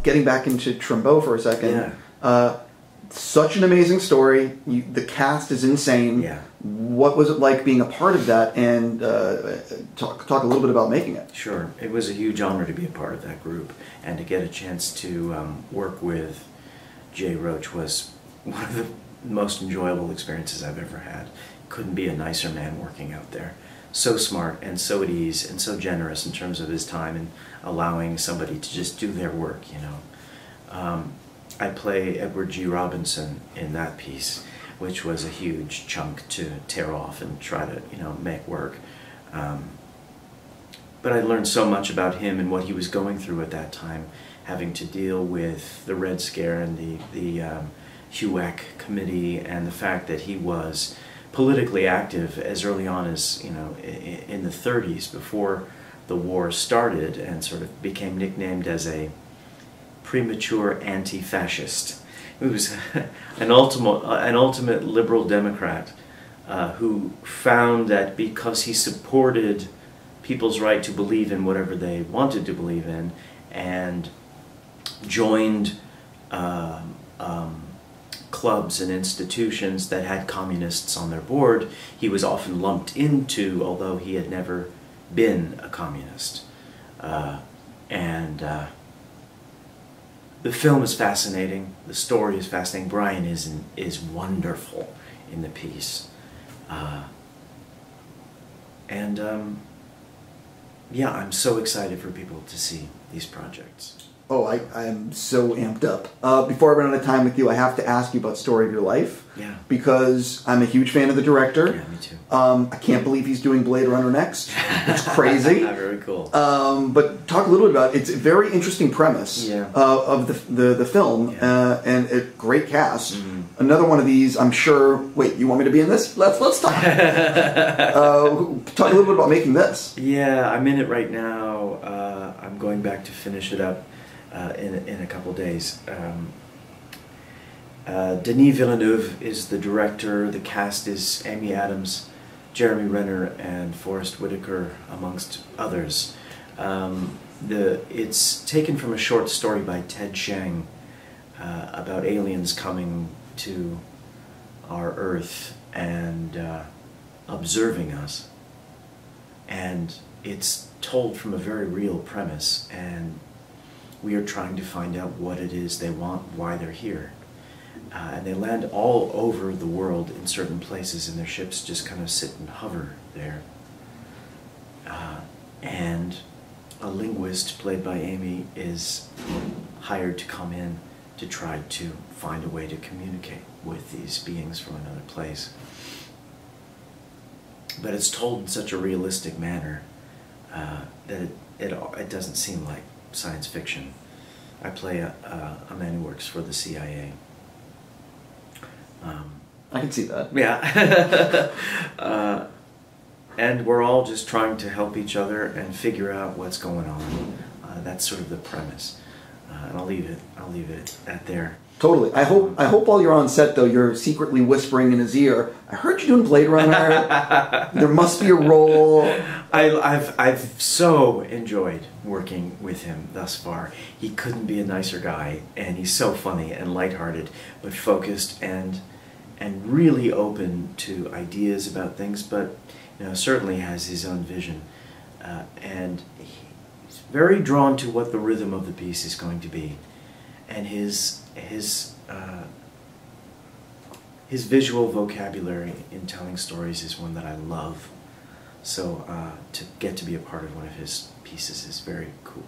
getting back into Trumbo for a second. Yeah. Such an amazing story. The cast is insane. Yeah. What was it like being a part of that? And talk a little bit about making it. Sure. It was a huge honor to be a part of that group, and to get a chance to work with Jay Roach was one of the most enjoyable experiences I've ever had. Couldn't be a nicer man working out there. So smart and so at ease and so generous in terms of his time and allowing somebody to just do their work, you know. I play Edward G. Robinson in that piece, which was a huge chunk to tear off and try to, you know, make work. But I learned so much about him and what he was going through at that time, having to deal with the Red Scare and the HUAC committee, and the fact that he was politically active as early on as, you know, in the 30s, before the war started, and sort of became nicknamed as a premature anti-fascist. He was an ultimate liberal Democrat who found that because he supported people's right to believe in whatever they wanted to believe in, and joined clubs and institutions that had communists on their board, he was often lumped into, although he had never been a communist. The film is fascinating. The story is fascinating. Bryan is wonderful in the piece, yeah, I'm so excited for people to see these projects. Oh, I am so amped up. Before I run out of time with you, I have to ask you about Story of Your Life. Yeah. Because I'm a huge fan of the director. Yeah, me too. I can't believe he's doing Blade Runner next. It's crazy. Very cool. But talk a little bit about it. It's a very interesting premise of the film, and a great cast. Mm-hmm. Another one of these, I'm sure. Wait, you want me to be in this? Let's talk. Talk a little bit about making this. Yeah, I'm in it right now. I'm going back to finish it up in a couple days. Denis Villeneuve is the director. The cast is Amy Adams, Jeremy Renner, and Forrest Whitaker, amongst others. It's taken from a short story by Ted Chiang about aliens coming to our Earth and observing us. And it's told from a very real premise, and we are trying to find out what it is they want, why they're here. And they land all over the world in certain places, and their ships just kind of sit and hover there. And a linguist, played by Amy, is hired to come in to try to find a way to communicate with these beings from another place. But it's told in such a realistic manner that it doesn't seem like science fiction. I play a man who works for the CIA. I can see that. Yeah. And we're all just trying to help each other and figure out what's going on. That's sort of the premise. And I'll leave it at there. Totally. I hope while you're on set, though, you're secretly whispering in his ear, I heard you doing Blade Runner. There must be a role. I've so enjoyed working with him thus far. He couldn't be a nicer guy, and he's so funny and lighthearted, but focused and really open to ideas about things, but certainly has his own vision. And he's very drawn to what the rhythm of the piece is going to be. And his visual vocabulary in telling stories is one that I love. So to get to be a part of one of his pieces is very cool.